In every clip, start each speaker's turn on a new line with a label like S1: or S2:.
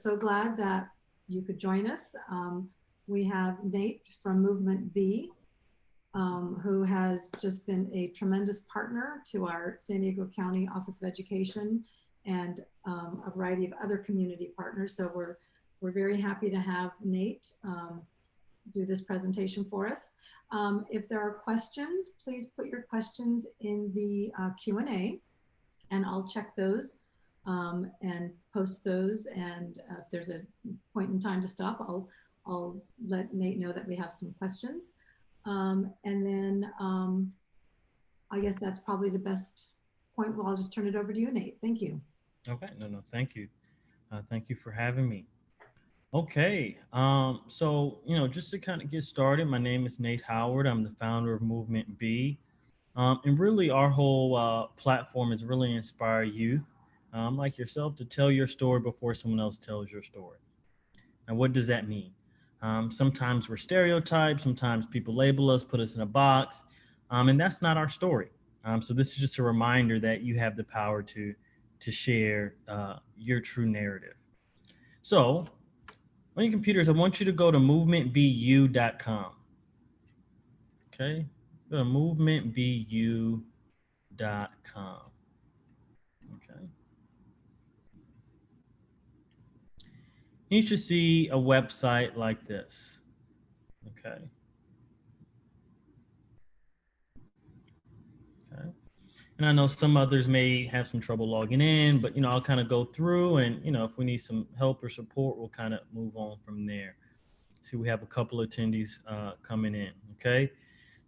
S1: So glad that you could join us. We have Nate from Movement B, who has just been a tremendous partner to our San Diego County Office of Education and a variety of other community partners. So we're very happy to have Nate do this presentation for us. If there are questions, please put your questions in the Q&A, and I'll check those and post those. And if there's a point in time to stop, I'll let Nate know that we have some questions. And then I guess that's probably the best point. Well, I'll just turn it over to you, Nate. Thank you.
S2: Okay, no, thank you. Thank you for having me. Okay, so just to kind of get started, my name is Nate Howard. I'm the founder of Movement B, and really our whole platform is really inspire youth, like yourself, to tell your story before someone else tells your story. And what does that mean? Sometimes we're stereotyped. Sometimes people label us, put us in a box, and that's not our story. So this is just a reminder that you have the power to share your true narrative. So on your computers, I want you to go to movementbu.com. Okay, go to movementbu.com. Okay, you should see a website like this. Okay. Okay. And I know some others may have some trouble logging in, but I'll kind of go through, and if we need some help or support, we'll kind of move on from there. See, we have a couple of attendees coming in. Okay.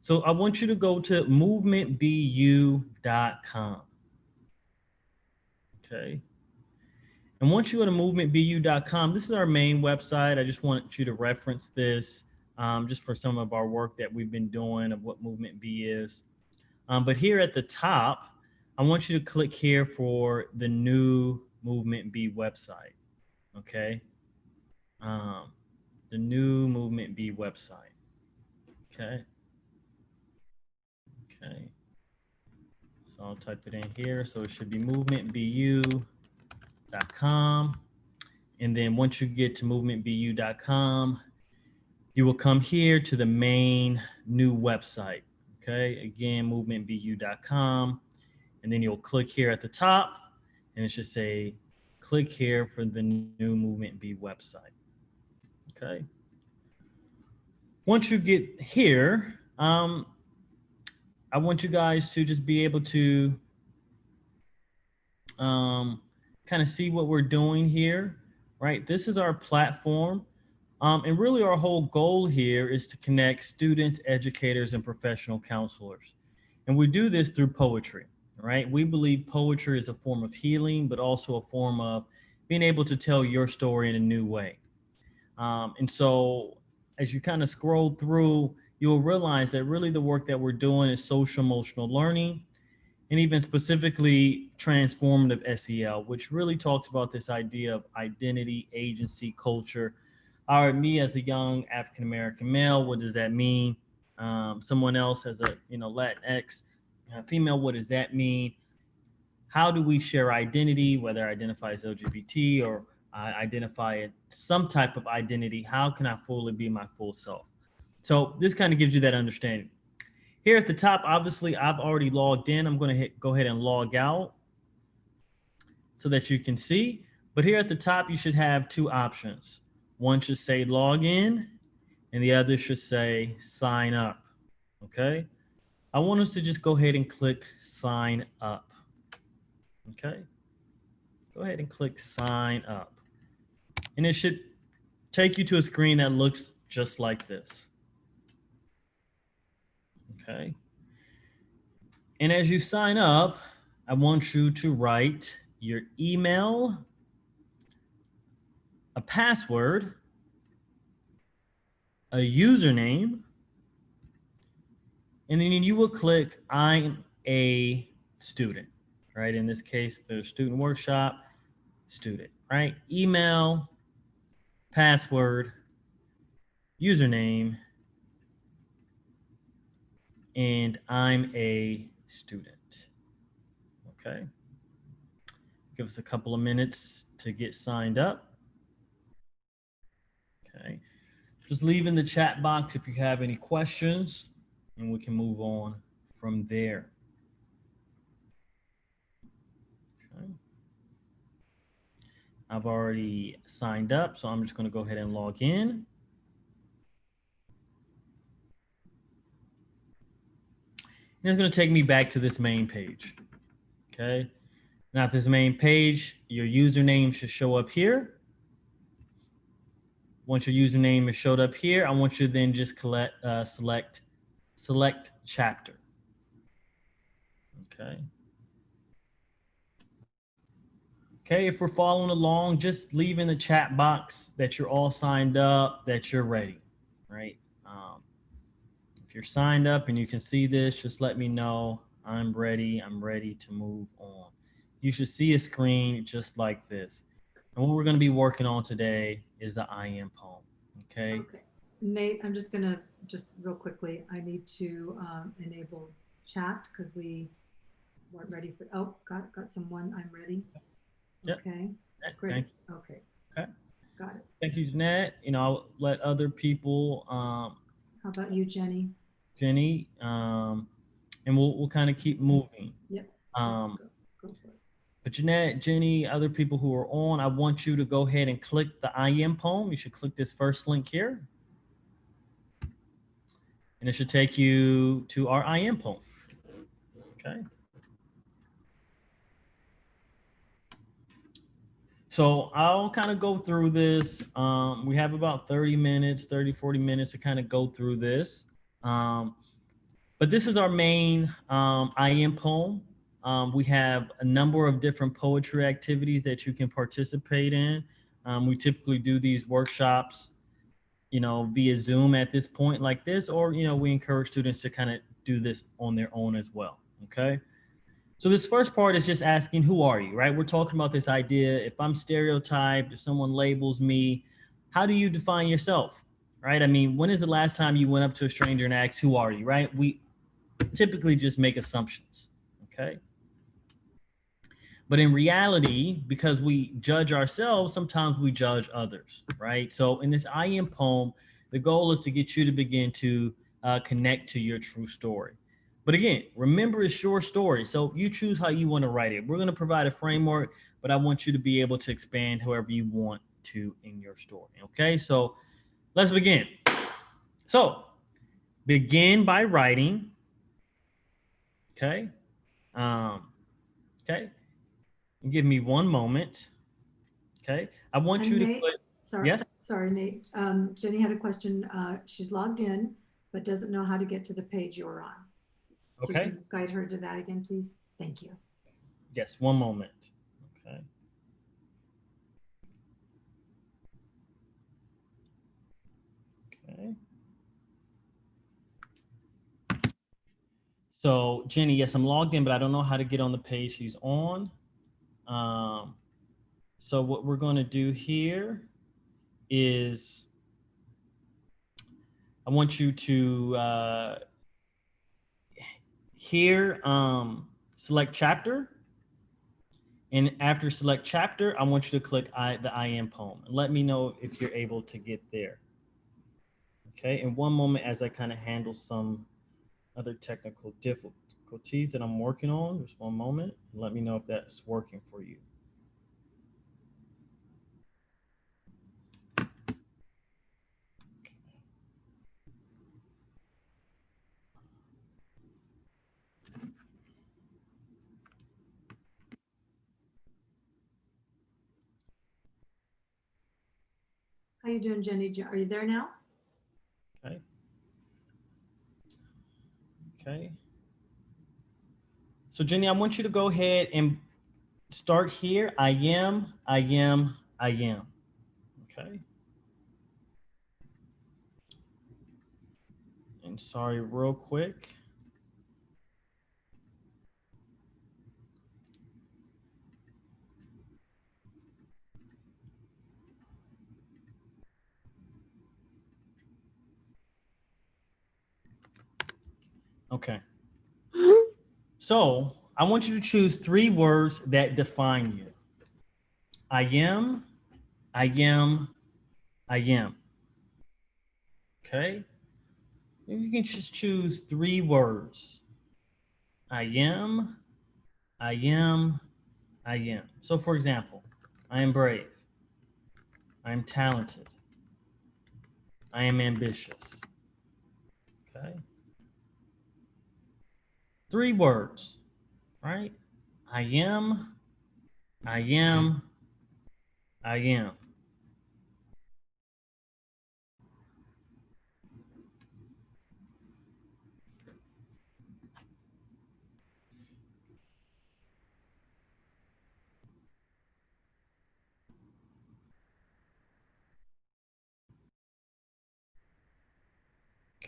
S2: So I want you to go to movementbu.com. Okay. And once you go to movementbu.com, this is our main website. I just want you to reference this just for some of our work that we've been doing of what Movement B is. But here at the top, I want you to click here for the new Movement B website. Okay. The new Movement B website. Okay. Okay. So I'll type it in here. So it should be movementbu.com. And then once you get to movementbu.com, you will come here to the main new website. Okay. Again, movementbu.com. And then you'll click here at the top, and it should say, click here for the new Movement B website. Okay. Once you get here, I want you guys to just be able to kind of see what we're doing here, right? This is our platform. And really our whole goal here is to connect students, educators, and professional counselors. And we do this through poetry, right? We believe poetry is a form of healing, but also a form of being able to tell your story in a new way. And so as you kind of scroll through, you'll realize that really the work that we're doing is social emotional learning, and even specifically transformative SEL, which really talks about this idea of identity, agency, culture. All right, me as a young African American male, what does that mean? Someone else as a Latinx female, what does that mean? How do we share identity, whether I identify as LGBT or I identify some type of identity? How can I fully be my full self? So this kind of gives you that understanding. Here at the top, obviously, I've already logged in. I'm going to go ahead and log out so that you can see. But here at the top, you should have two options. One should say log in, and the other should say sign up. Okay. I want us to just go ahead and click sign up. Okay. Go ahead and click sign up. And it should take you to a screen that looks just like this. Okay. And as you sign up, I want you to write your email, a password, a username, and then you will click I'm a student, right? In this case, the student workshop, student, right? Email, password, username, and I'm a student. Okay. Give us a couple of minutes to get signed up. Okay. Just leave in the chat box if you have any questions, and we can move on from there. Okay. I've already signed up, so I'm just going to go ahead and log in. And it's going to take me back to this main page. Okay. Now, at this main page, your username should show up here. Once your username is showed up here, I want you to then just select chapter. Okay. Okay, if we're following along, just leave in the chat box that you're all signed up, that you're ready, right? If you're signed up and you can see this, just let me know. I'm ready to move on. You should see a screen just like this. And what we're going to be working on today is the Iem poem. Okay.
S1: Okay. Nate, I'm just going to real quickly, I need to enable chat because we weren't ready for, oh, got someone. I'm ready.
S2: Yep.
S1: Okay. Great.
S2: Thank
S1: you. Okay. Got it.
S2: Thank you, Jeanette. I'll let other people.
S1: How about you, Jenny?
S2: Jenny, and we'll kind of keep moving.
S1: Yep.
S2: Go
S1: for it.
S2: But Jeanette, Jenny, other people who are on, I want you to go ahead and click the Iem poem. You should click this first link here. And it should take you to our Iem poem. Okay. So I'll kind of go through this. We have about 30 minutes, 40 minutes to kind of go through this. But this is our main Iem poem. We have a number of different poetry activities that you can participate in. We typically do these workshops, via Zoom at this point like this, or, we encourage students to kind of do this on their own as well. Okay. So this first part is just asking, who are you, right? We're talking about this idea. If I'm stereotyped, if someone labels me, how do you define yourself, right? I mean, when is the last time you went up to a stranger and asked, who are you, right? We typically just make assumptions, okay? But in reality, because we judge ourselves, sometimes we judge others, right? So in this Iem poem, the goal is to get you to begin to connect to your true story. But again, remember, it's your story. So you choose how you want to write it. We're going to provide a framework, but I want you to be able to expand however you want to in your story. Okay, so let's begin. So begin by writing. Okay. Okay. Give me one moment. Okay. I want you
S1: Nate,
S2: to put.
S1: Sorry, Nate. Jenny had a question. She's logged in, but doesn't know how to get to the page you're on.
S2: Okay.
S1: Can you guide her to that again, please? Thank you.
S2: Yes, one moment. Okay. Okay. So Jenny, yes, I'm logged in, but I don't know how to get on the page she's on. So what we're going to do here is I want you to here select chapter. And after select chapter, I want you to click the Iem poem. And let me know if you're able to get there. Okay, in one moment as I kind of handle some other technical difficulties that I'm working on. Just one moment. Let me know if that's working for you.
S1: How you doing, Jenny? Are you there now?
S2: Okay. Okay. So Jenny, I want you to go ahead and start here. I am. Okay. And sorry, real quick. Okay. So I want you to choose 3 words that define you. I am. Okay. Maybe you can just choose 3 words. I am, I am, I am. So for example, I am brave. I am talented. I am ambitious. Okay. 3 words, right? I am, I am, I am.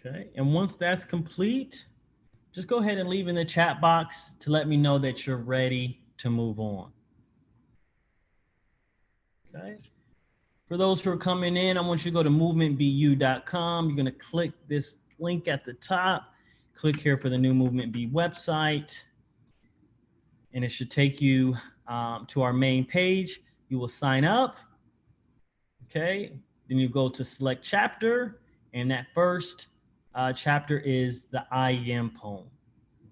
S2: Okay. And once that's complete, just go ahead and leave in the chat box to let me know that you're ready to move on. Okay. For those who are coming in, I want you to go to movementbu.com. You're going to click this link at the top. Click here for the new Movement B website. And it should take you to our main page. You will sign up. Okay. Then you go to select chapter. And that first chapter is the Iem poem.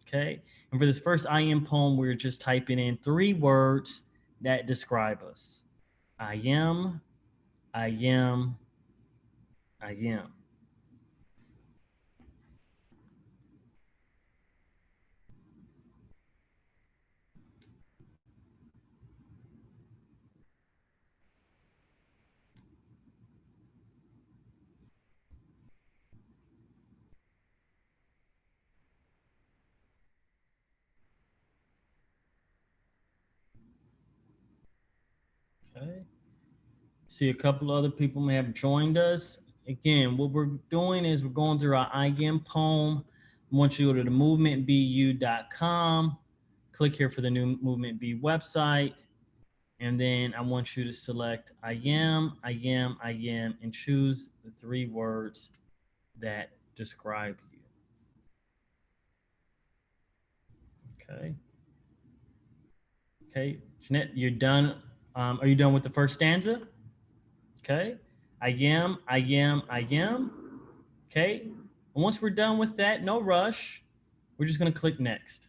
S2: Okay. And for this first Iem poem, we're just typing in 3 words that describe us. I am, I am, I am. Okay. See, a couple other people may have joined us. Again, what we're doing is we're going through our Iem poem. I want you to go to the movementbu.com, click here for the new Movement B website, and then I want you to select I am, and choose the 3 words that describe you. Okay. Okay, Jeanette, you're done. Are you done with the first stanza? Okay. I am, I am, I am. Okay. And once we're done with that, no rush. We're just going to click next.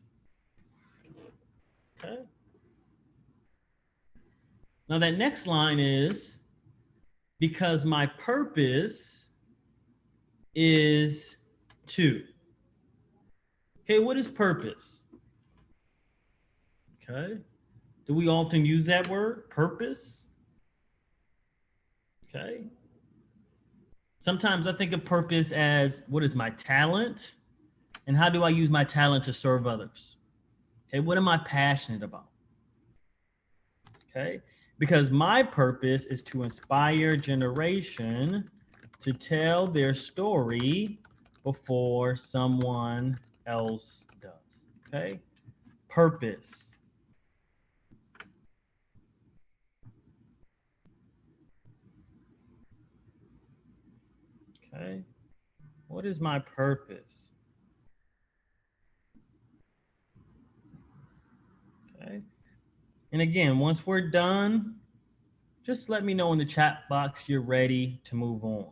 S2: Okay. Now that next line is because my purpose is to. Okay, what is purpose? Okay. Do we often use that word, purpose? Okay. Sometimes I think of purpose as what is my talent and how do I use my talent to serve others? Okay, what am I passionate about? Okay, because my purpose is to inspire generation to tell their story before someone else does. Okay, purpose. Okay, what is my purpose? Okay, and again, once we're done, just let me know in the chat box you're ready to move on.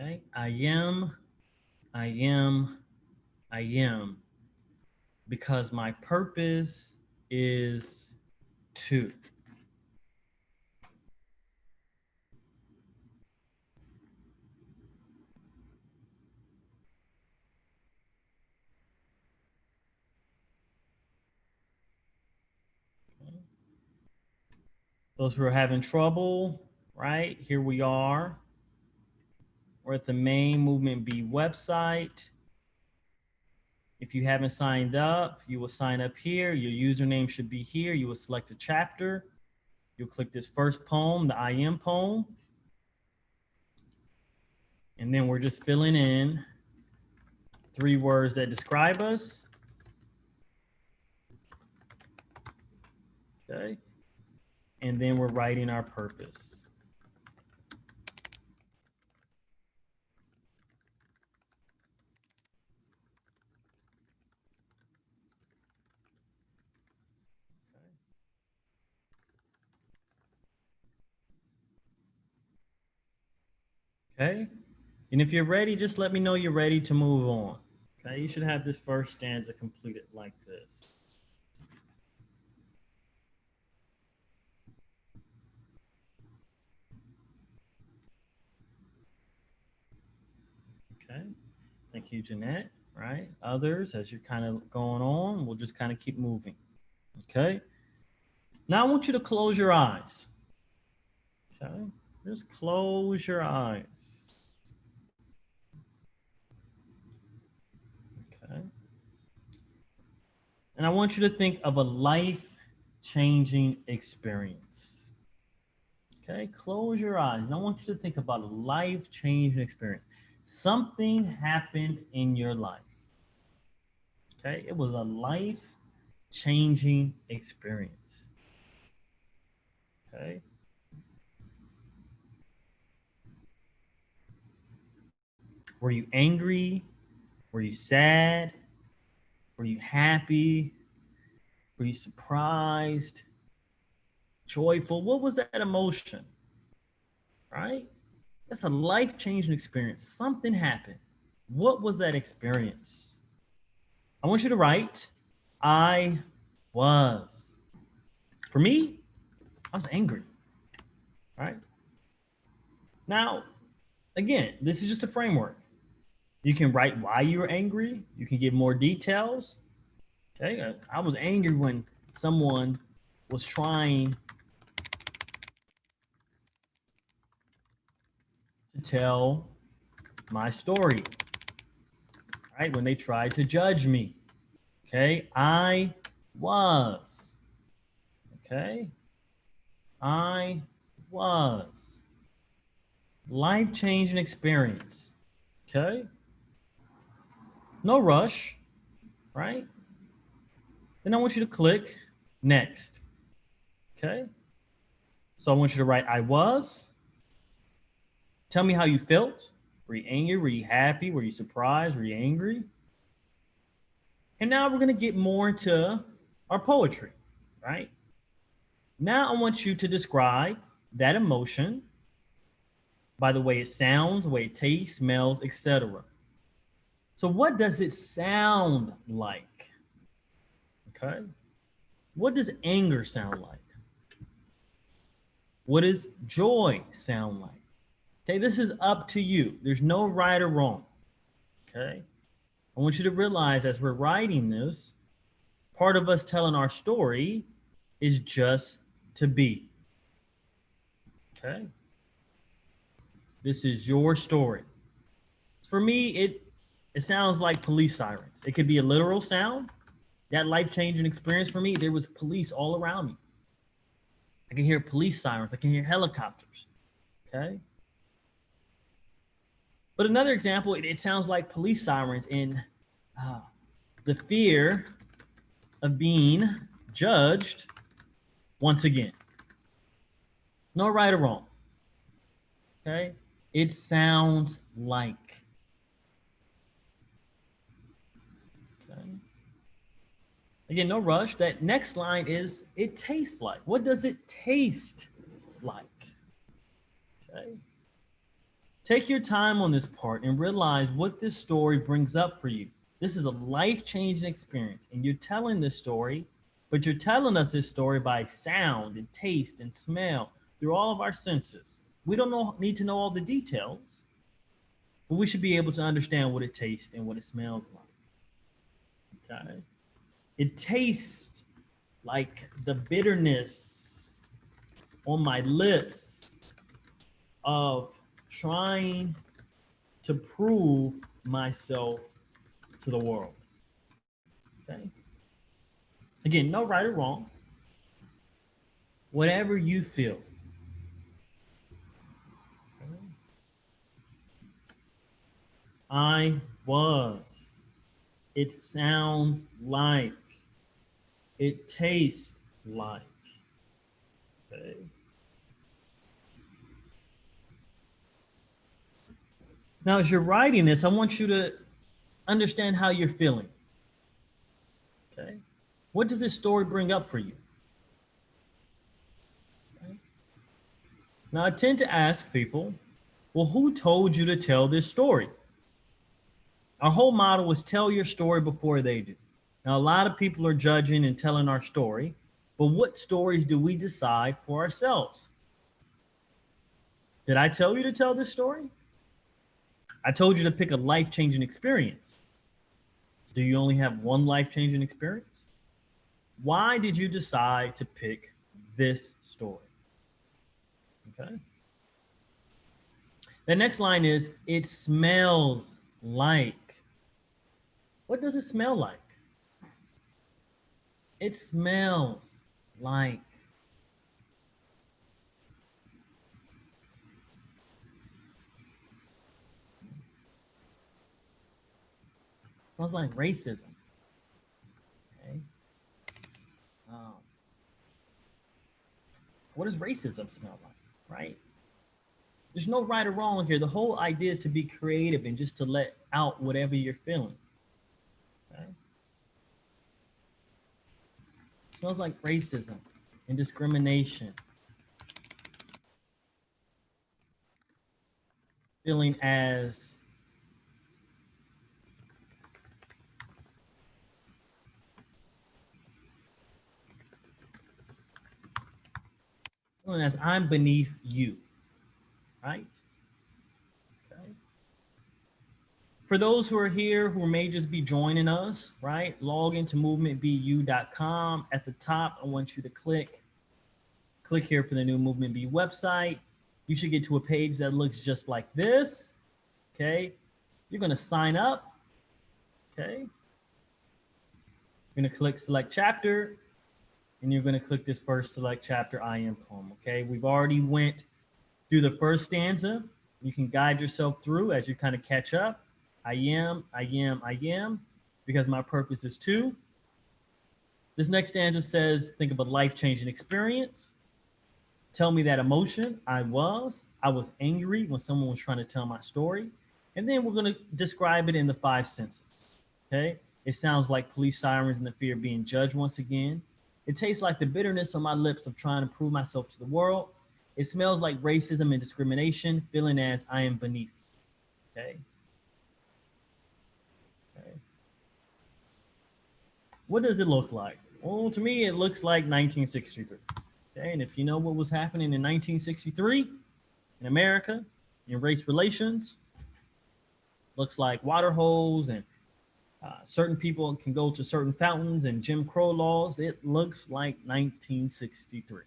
S2: Okay, I am, I am, I am, because my purpose is to. Those who are having trouble, right? Here we are. We're at the main Movement B website. If you haven't signed up, you will sign up here. Your username should be here. You will select a chapter. You'll click this first poem, the Iem poem. And then we're just filling in 3 words that describe us. Okay. And then we're writing our purpose. Okay. And if you're ready, just let me know you're ready to move on. Okay. You should have this first stanza completed like this. Okay. Thank you, Jeanette. Right. Others, as you're kind of going on, we'll just kind of keep moving. Okay. Now I want you to close your eyes. Okay. Just close your eyes. Okay. And I want you to think of a life-changing experience. Okay, close your eyes. And I want you to think about a life-changing experience. Something happened in your life. Okay, it was a life-changing experience. Okay. Were you angry? Were you sad? Were you happy? Were you surprised? Joyful? What was that emotion? Right? It's a life-changing experience. Something happened. What was that experience? I want you to write, I was. For me, I was angry. All right. Now, again, this is just a framework. You can write why you were angry. You can give more details. Okay. I was angry when someone was trying to tell my story. Right? When they tried to judge me. Okay. I was. Okay. I was. Life-changing experience. Okay. No rush, right? Then I want you to click next. Okay. So I want you to write I was. Tell me how you felt. Were you angry? Were you happy? Were you surprised? Were you angry? And now we're going to get more into our poetry, right? Now I want you to describe that emotion by the way it sounds, the way it tastes, smells, etc. So what does it sound like? Okay. What does anger sound like? What does joy sound like? Okay, this is up to you. There's no right or wrong. Okay. I want you to realize as we're writing this, part of us telling our story is just to be. Okay. This is your story. For me, it sounds like police sirens. It could be a literal sound. That life-changing experience for me, there was police all around me. I can hear police sirens. I can hear helicopters. Okay. But another example, it sounds like police sirens in the fear of being judged once again. No right or wrong. Okay. It sounds like. Okay. Again, no rush. That next line is it tastes like. What does it taste like? Okay. Take your time on this part and realize what this story brings up for you. This is a life-changing experience, and you're telling this story, but you're telling us this story by sound and taste and smell through all of our senses. We don't need to know all the details, but we should be able to understand what it tastes and what it smells like. Okay. It tastes like the bitterness on my lips of trying to prove myself to the world. Okay. Again, no right or wrong. Whatever you feel. Okay. I was. It sounds like. It tastes like. Okay. Now, as you're writing this, I want you to understand how you're feeling. Okay. What does this story bring up for you? Okay. Now, I tend to ask people, well, who told you to tell this story? Our whole model is tell your story before they do. Now, a lot of people are judging and telling our story, but what stories do we decide for ourselves? Did I tell you to tell this story? I told you to pick a life changing experience. Do you only have one life changing experience? Why did you decide to pick this story? Okay. The next line is, it smells like. What does it smell like? It smells like. Smells like racism. Okay. Um, what does racism smell like? Right? There's no right or wrong here. The whole idea is to be creative and just to let out whatever you're feeling. Okay? Smells like racism and discrimination. Feeling as I'm beneath you, right? Okay. For those who are here who may just be joining us, right? Log into movementbu.com. At the top, I want you to click here for the new Movement B website. You should get to a page that looks just like this. Okay. You're going to sign up. Okay. You're going to click select chapter, and you're going to click this first select chapter, Iem Poem. Okay. We've already went through the first stanza. You can guide yourself through as you kind of catch up. I am, because my purpose is to. This next stanza says, think of a life-changing experience. Tell me that emotion. I was angry when someone was trying to tell my story. And then we're going to describe it in the 5 senses. Okay. It sounds like police sirens and the fear of being judged once again. It tastes like the bitterness on my lips of trying to prove myself to the world. It smells like racism and discrimination, feeling as I am beneath. Okay. Okay. What does it look like? Well, to me, it looks like 1963. Okay. And if you know what was happening in 1963 in America in race relations, looks like water holes and certain people can go to certain fountains and Jim Crow laws. It looks like 1963.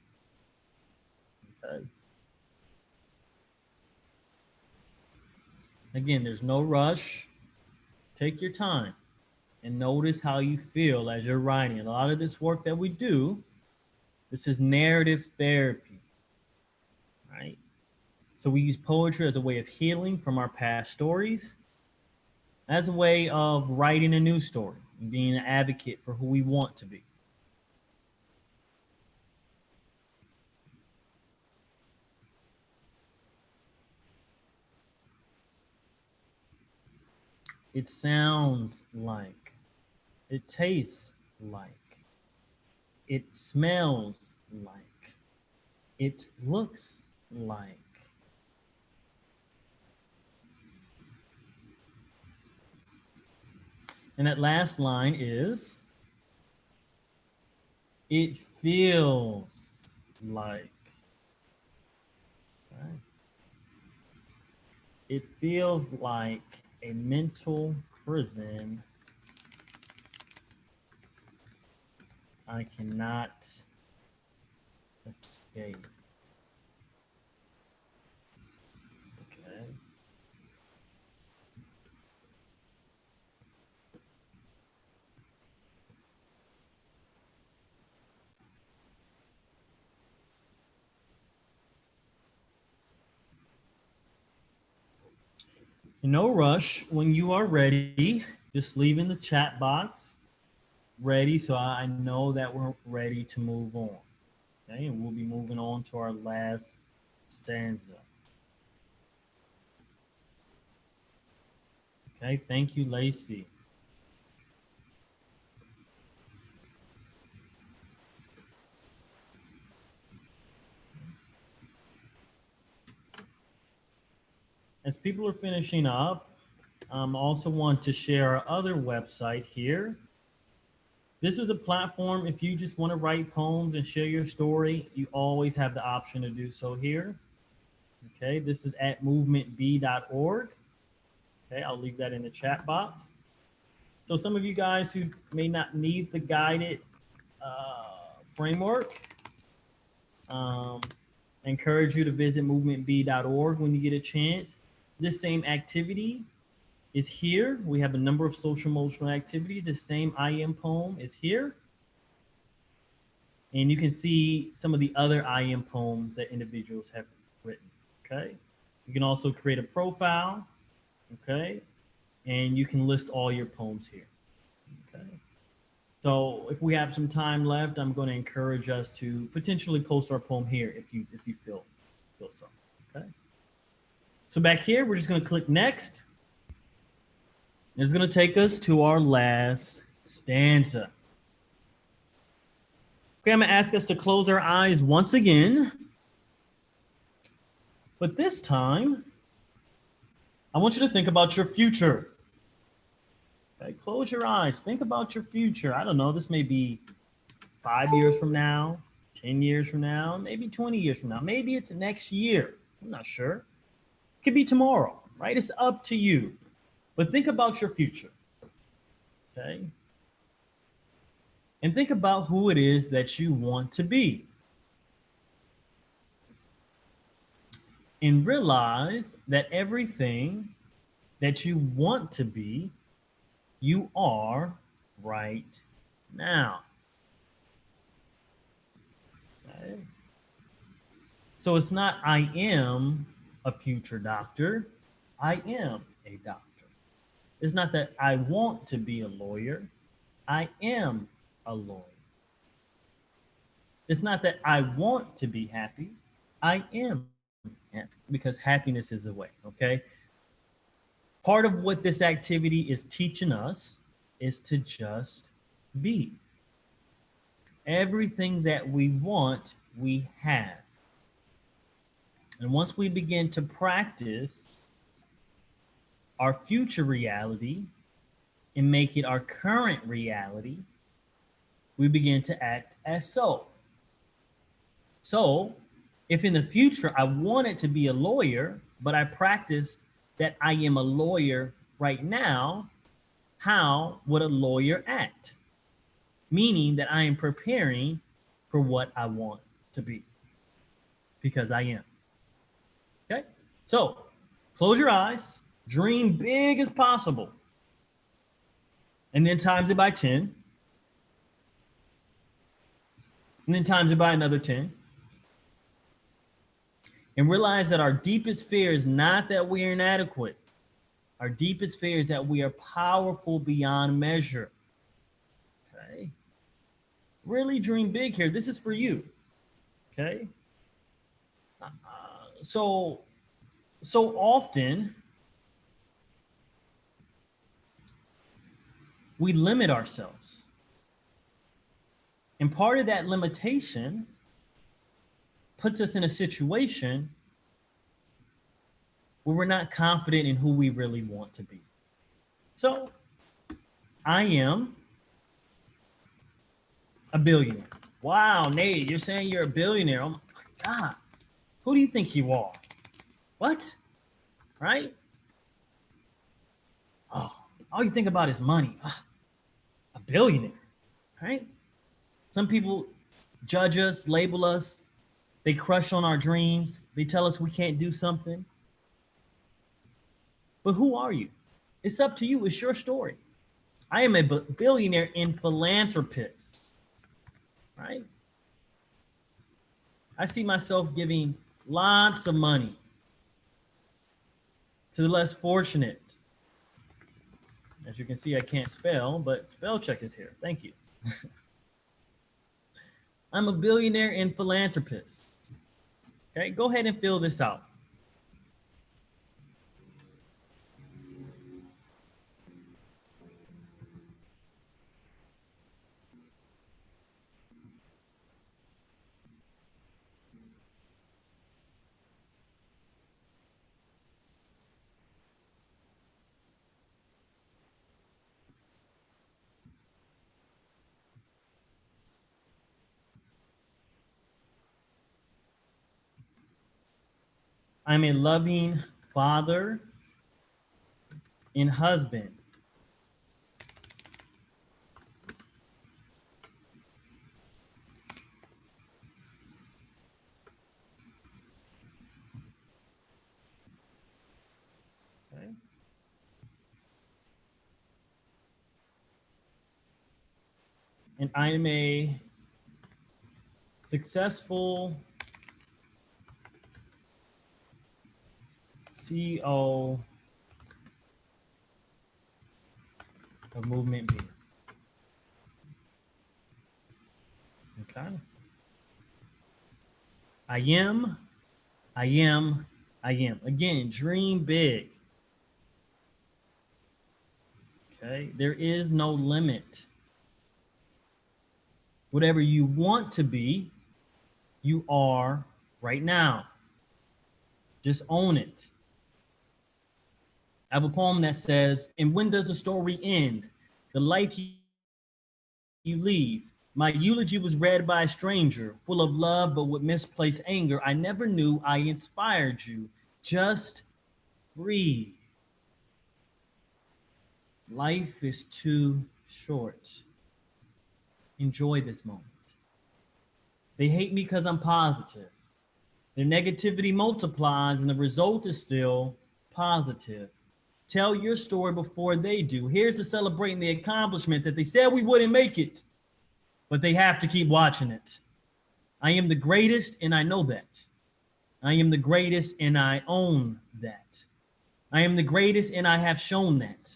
S2: Okay. Again, there's no rush. Take your time and notice how you feel as you're writing. A lot of this work that we do, this is narrative therapy, right? So we use poetry as a way of healing from our past stories, as a way of writing a new story and being an advocate for who we want to be. It sounds like, it tastes like, it smells like, it looks like. And that last line is, it feels like. Right? It feels like a mental prison I cannot escape. Okay. No rush. When you are ready, just leave in the chat box ready so I know that we're ready to move on. Okay, and we'll be moving on to our last stanza. Okay, thank you, Lacey. As people are finishing up, also want to share our other website here. This is a platform. If you just want to write poems and share your story, you always have the option to do so here. Okay, this is at movementb.org. Okay, I'll leave that in the chat box. So some of you guys who may not need the guided framework, encourage you to visit movementb.org when you get a chance. This same activity is here. We have a number of social emotional activities. The same Iem poem is here. And you can see some of the other Iem poems that individuals have written. Okay. You can also create a profile. Okay. And you can list all your poems here. Okay. So if we have some time left, I'm going to encourage us to potentially post our poem here if you feel so. Okay. So back here, we're just going to click next. It's going to take us to our last stanza. Okay, I'm going to ask us to close our eyes once again. But this time, I want you to think about your future. Okay, close your eyes. Think about your future. I don't know. This may be 5 years from now, 10 years from now, maybe 20 years from now. Maybe it's next year. I'm not sure. It could be tomorrow, right? It's up to you. But think about your future. Okay? And think about who it is that you want to be. And realize that everything that you want to be, you are right now. Okay? So it's not I am a future doctor. I am a doctor. It's not that I want to be a lawyer. I am a lawyer. It's not that I want to be happy. I am happy because happiness is a way, okay? Part of what this activity is teaching us is to just be. Everything that we want, we have. And once we begin to practice our future reality and make it our current reality, we begin to act as so. So, if in the future I wanted to be a lawyer, but I practiced that I am a lawyer right now, how would a lawyer act? Meaning that I am preparing for what I want to be because I am. Okay? So, close your eyes, dream big as possible, and then times it by 10, and then times it by another 10. And realize that our deepest fear is not that we are inadequate. Our deepest fear is that we are powerful beyond measure. Okay? Really dream big here. This is for you. Okay? So often we limit ourselves. And part of that limitation puts us in a situation where we're not confident in who we really want to be. So I am a billionaire. Wow, Nate, you're saying you're a billionaire. Oh my God. Who do you think you are? What? Right? Oh, all you think about is money. A billionaire, right? Some people judge us, label us. They crush on our dreams. They tell us we can't do something. But who are you? It's up to you. It's your story. I am a billionaire and philanthropist, right? I see myself giving lots of money to the less fortunate, As you can see, I can't spell, but spell check is here. Thank you. I'm a billionaire and philanthropist. Okay, go ahead and fill this out. I'm a loving father and husband. Okay. And I'm a successful CEO of Movement B. Okay. I am, I am, I am. Again, dream big. Okay. There is no limit. Whatever you want to be, you are right now. Just own it. I have a poem that says, and when does the story end? The life you lead. My eulogy was read by a stranger, full of love but with misplaced anger. I never knew I inspired you. Just breathe. Life is too short. Enjoy this moment. They hate me because I'm positive. Their negativity multiplies and the result is still positive. Tell your story before they do. Here's to celebrating the accomplishment that they said we wouldn't make it, but they have to keep watching it. I am the greatest and I know that. I am the greatest and I own that. I am the greatest and I have shown that.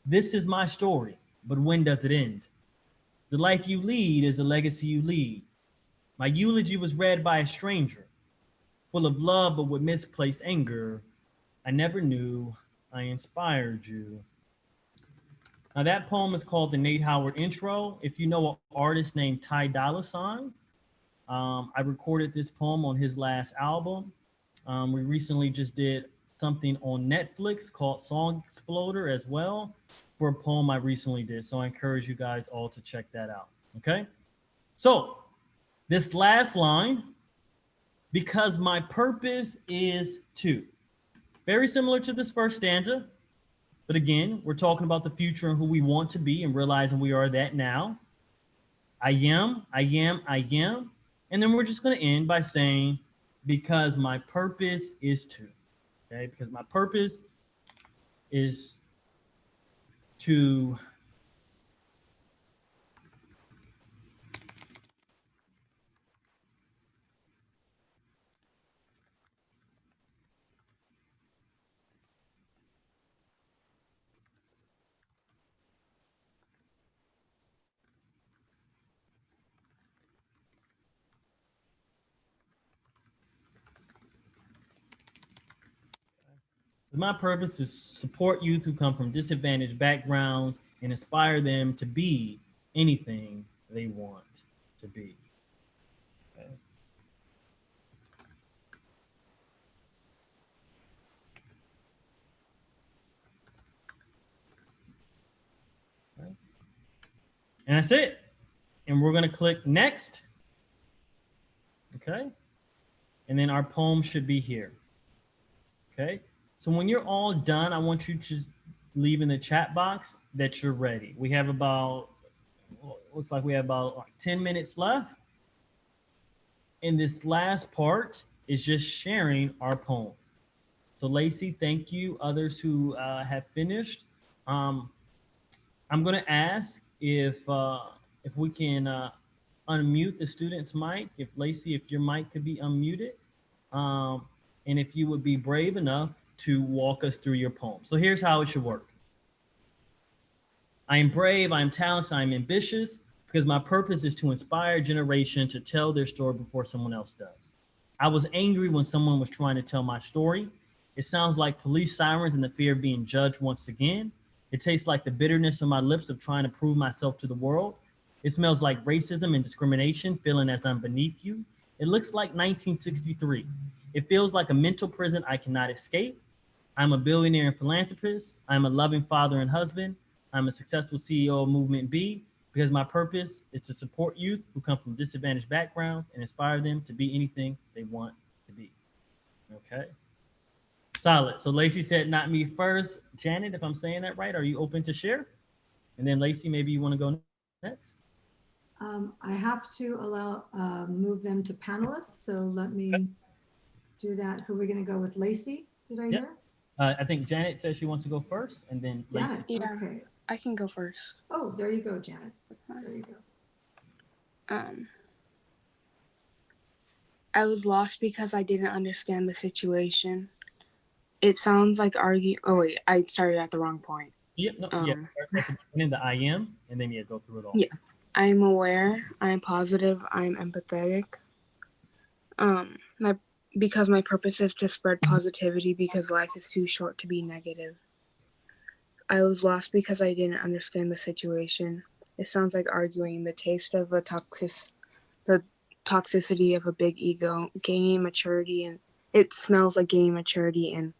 S2: This is my story, but when does it end? The life you lead is the legacy you leave. My eulogy was read by a stranger, full of love but with misplaced anger. I never knew I inspired you. Now that poem is called the Nate Howard Intro. If you know an artist named Ty Dolla $ign, I recorded this poem on his last album. We recently just did something on Netflix called Song Exploder as well for a poem I recently did. So I encourage you guys all to check that out. Okay. So this last line, because my purpose is to, very similar to this first stanza. But again, we're talking about the future and who we want to be and realizing we are that now. I am, I am, I am. And then we're just going to end by saying, because my purpose is to. Okay, because my purpose is to my purpose is support youth who come from disadvantaged backgrounds and inspire them to be anything they want to be. Okay. Okay. And that's it. And we're going to click next. Okay. And then our poem should be here. Okay. So when you're all done, I want you to leave in the chat box that you're ready. We have about, looks like we have about like 10 minutes left. And this last part is just sharing our poem. So Lacey, thank you. Others who have finished. I'm going to ask if we can unmute the student's mic. If Lacey, if your mic could be unmuted, and if you would be brave enough to walk us through your poem. So here's how it should work. I am brave, I am talented, I am ambitious because my purpose is to inspire a generation to tell their story before someone else does. I was angry when someone was trying to tell my story. It sounds like police sirens and the fear of being judged once again. It tastes like the bitterness on my lips of trying to prove myself to the world. It smells like racism and discrimination, feeling as I'm beneath you. It looks like 1963. It feels like a mental prison I cannot escape. I'm a billionaire and philanthropist. I'm a loving father and husband. I'm a successful CEO of Movement B because my purpose is to support youth who come from disadvantaged backgrounds and inspire them to be anything they want to be. Okay. Solid. So Lacey said, not me first. Janet, if I'm saying that right, are you open to share? And then Lacey, maybe you want to go next.
S1: I have to move them to panelists. So let me do that. Who are we going to go with? Lacey, did I
S2: Yep.
S1: hear?
S2: I think Janet says she wants to go first, and then Lacey.
S1: Janet,
S3: Yeah,
S1: okay.
S3: I can go first.
S1: Oh, there you go, Janet. There you go.
S3: I was lost because I didn't understand the situation. It sounds like argue. Oh wait, I started at the wrong point.
S2: Yep. No, yeah. At the beginning, the I am, and then go through it all.
S3: Yeah. I am aware. I am positive. I am empathetic. Because my purpose is to spread positivity because life is too short to be negative. I was lost because I didn't understand the situation. It sounds like arguing. The taste of the toxicity of a big ego, gaining maturity, and it smells like gaining maturity and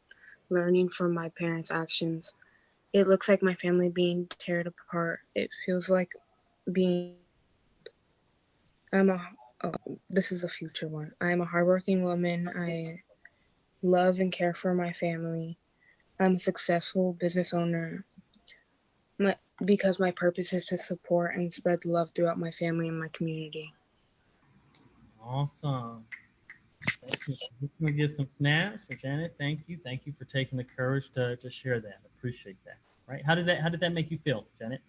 S3: learning from my parents' actions. It looks like my family being torn apart. It feels like being. I'm a. Oh, this is a future one. I am a hardworking woman. I love and care for my family. I'm a successful business owner. Because my purpose is to support and spread love throughout my family and my community.
S2: Awesome. I'm gonna give some snaps for Janet. Thank you. Thank you for taking the courage to share that. Appreciate that. Right? How did that make you feel, Janet?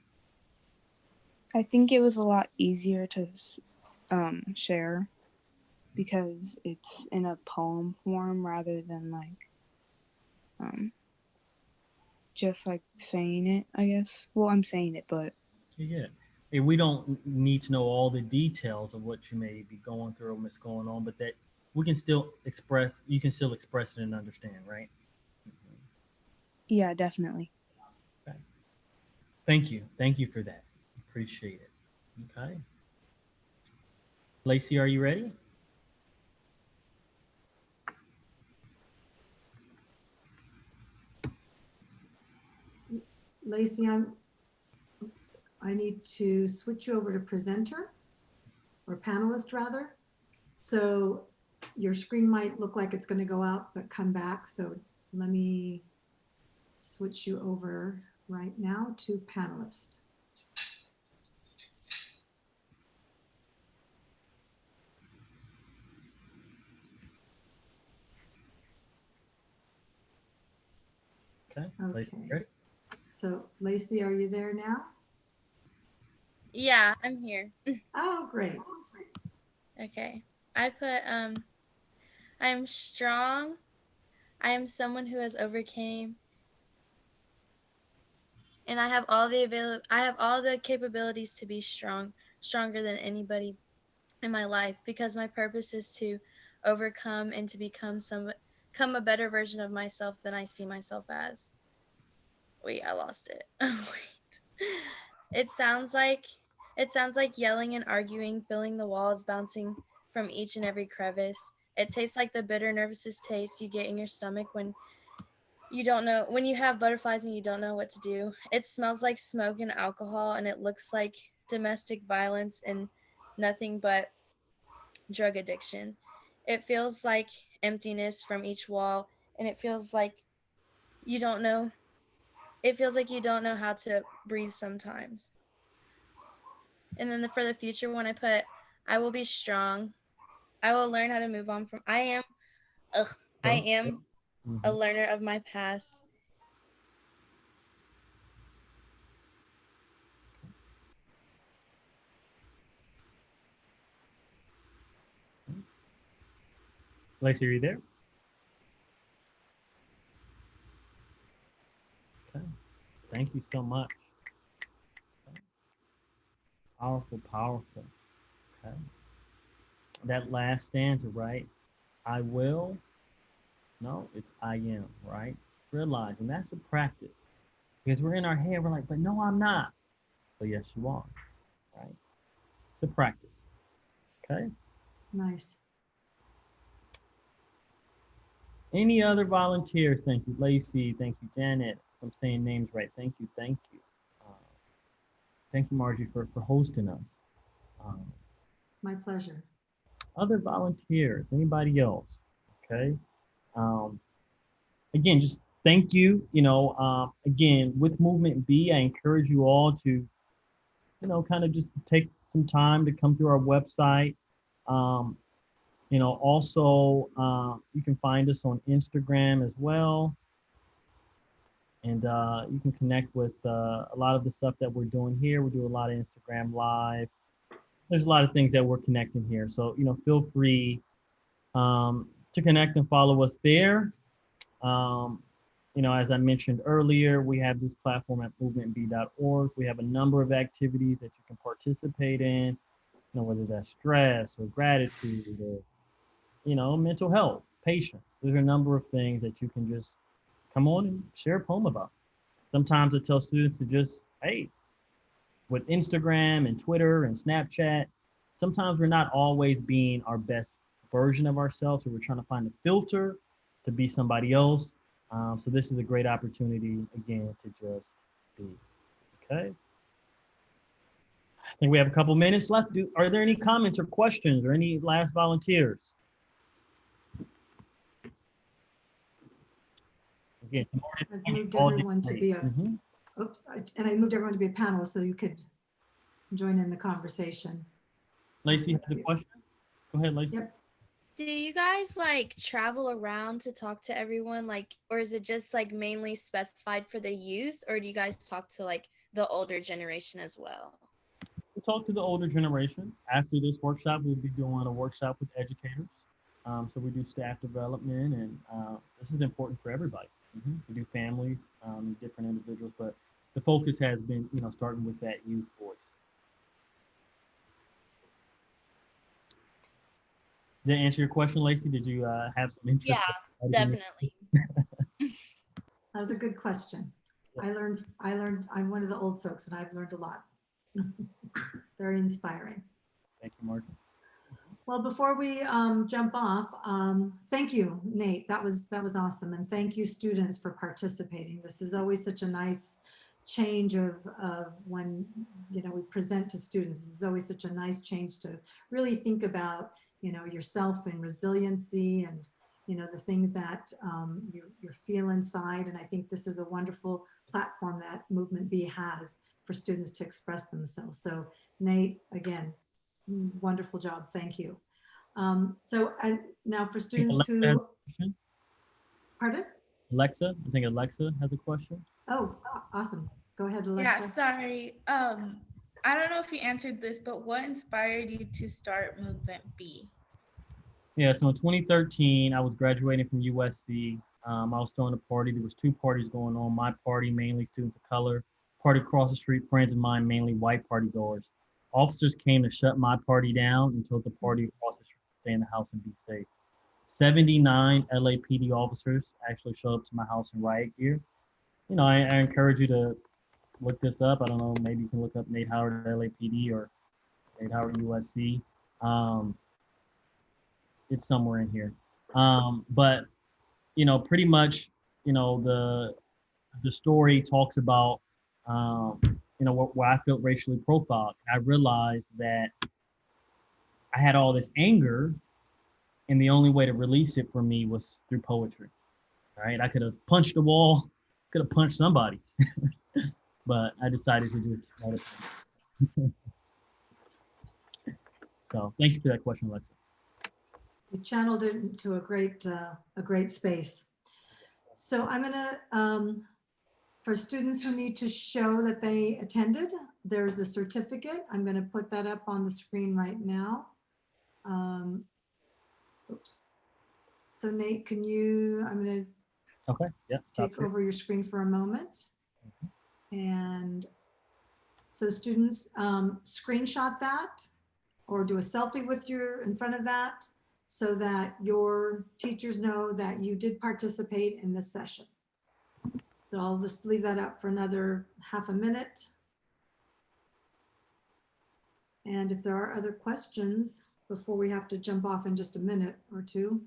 S3: I think it was a lot easier to share because it's in a poem form rather than just like saying it, I guess. Well, I'm saying it, but
S2: Yeah. Hey, we don't need to know all the details of what you may be going through or what's going on, but that we can still express. You can still express it and understand, right?
S3: yeah, definitely.
S2: Okay. Thank you. Thank you for that. Appreciate it. Okay. Lacey, are you ready?
S1: Lacey, I need to switch you over to presenter or panelist rather. So your screen might look like it's going to go out, but come back. So let me switch you over right now to panelist.
S2: Okay. Lacey,
S1: Okay.
S2: ready?
S1: So Lacey, are you there now?
S4: Yeah, I'm here.
S1: Oh, great.
S4: Okay. I put I am strong. I am someone who has overcame, and I have all the capabilities to be stronger than anybody in my life because my purpose is to overcome and to become a better version of myself than I see myself as. Wait, I lost it. Wait. It sounds like it sounds like yelling and arguing, filling the walls, bouncing from each and every crevice. It tastes like the bitter, nervous taste you get in your stomach when you have butterflies and you don't know what to do. It smells like smoke and alcohol, and it looks like domestic violence and nothing but drug addiction. It feels like emptiness from each wall, and you don't know it feels like you don't know how to breathe sometimes. And then for the future, when I put, I will be strong. I will learn how to move on from. I am a learner of my past.
S2: Lacey, are you there? Okay. Thank you so much. Powerful, powerful. Okay. That last stanza, right? I will. No, it's I am, right? Realize, and that's a practice because we're in our head, we're like, but no, I'm not. But yes, you are, right? It's a practice. Okay.
S1: Nice.
S2: Any other volunteers? Thank you, Lacey. Thank you, Janet. If I'm saying names right. Thank you. Thank you. Uh, thank you, Margie, for hosting us. Um,
S1: My pleasure.
S2: other volunteers? Anybody else? Okay. Um, again, just thank you. Again, with Movement B, I encourage you all to, kind of just take some time to come through our website. Um, also, you can find us on Instagram as well. And you can connect with a lot of the stuff that we're doing here. We do a lot of Instagram Live. There's a lot of things that we're connecting here. So, feel free to connect and follow us there. Um, as I mentioned earlier, we have this platform at movementb.org. We have a number of activities that you can participate in, whether that's stress or gratitude or, mental health, patience. There's a number of things that you can just come on and share a poem about. Sometimes I tell students to just, hey, with Instagram and Twitter and Snapchat, sometimes we're not always being our best version of ourselves, or we're trying to find a filter to be somebody else. So this is a great opportunity, again, to just be. Okay. I think we have a couple minutes left. Are there any comments or questions or any last volunteers? Again,
S1: I've moved everyone to be a,
S2: mm-hmm.
S1: and I moved everyone to be a panelist so you could join in the conversation.
S2: Lacey has a question. Go ahead, Lacey.
S1: Yep.
S4: Do you guys like travel around to talk to everyone, like, or is it just like mainly specified for the youth, or do you guys talk to like the older generation as well?
S2: We talk to the older generation. After this workshop, we'll be doing a workshop with educators. So we do staff development, and this is important for everybody. Mm-hmm. We do families, different individuals, but the focus has been, starting with that youth voice. Did that answer your question, Lacey? Did you have some interest?
S4: Yeah, definitely.
S1: That was a good question. I learned, I'm one of the old folks and I've learned a lot. Very inspiring.
S2: Thank you, Martin.
S1: Well, before we jump off, thank you, Nate. That was awesome. And thank you, students, for participating. This is always such a nice change of when, we present to students. This is always such a nice change to really think about, yourself and resiliency and, the things that you feel inside. And I think this is a wonderful platform that Movement B has for students to express themselves. So Nate, again, wonderful job. Thank you. So now for students who, pardon?
S2: Alexa, I think Alexa has a question.
S1: Oh, awesome. Go ahead, Alexa.
S5: Yeah, sorry. I don't know if you answered this, but what inspired you to start Movement B?
S2: Yeah, so in 2013, I was graduating from USC. I was throwing a party. There was two parties going on. My party, mainly students of color. Party across the street, friends of mine, mainly white party goers. Officers came to shut my party down and told the party across the street to stay in the house and be safe. 79 LAPD officers actually showed up to my house in riot gear. I encourage you to look this up. I don't know, maybe you can look up Nate Howard LAPD or Nate Howard USC. It's somewhere in here. But pretty much, the story talks about, where I felt racially profiled. I realized that I had all this anger, and the only way to release it for me was through poetry. Right? I could have punched the wall, could have punched somebody, but I decided to just let it. So thank you for that question, Alexa.
S1: You channeled it into a great space. So I'm gonna, for students who need to show that they attended, there's a certificate. I'm gonna put that up on the screen right now. Oops. So Nate, I'm gonna
S2: Okay, yeah.
S1: take over your screen for a moment. And So students screenshot that or do a selfie with you in front of that so that your teachers know that you did participate in this session. So I'll just leave that up for another half a minute. And if there are other questions before we have to jump off in just a minute or two.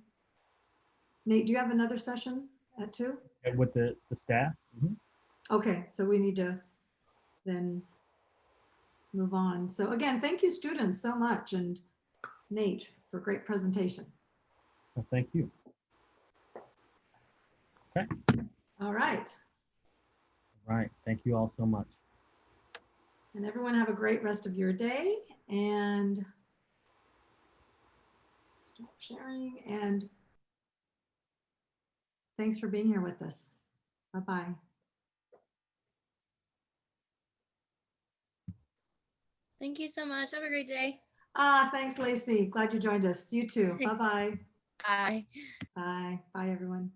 S1: Nate, do you have another session at 2?
S2: With the staff? Mhm.
S1: Okay, so we need to then move on. So again, thank you students so much, and Nate for great presentation.
S2: Well, thank you. Okay.
S1: All right.
S2: Right. Thank you all so much.
S1: And everyone have a great rest of your day, and stop sharing, and thanks for being here with us. Bye-bye.
S4: Thank you so much. Have a great day.
S1: Thanks, Lacey. Glad you joined us. You too. Bye-bye.
S4: Bye.
S1: Bye. Bye, everyone.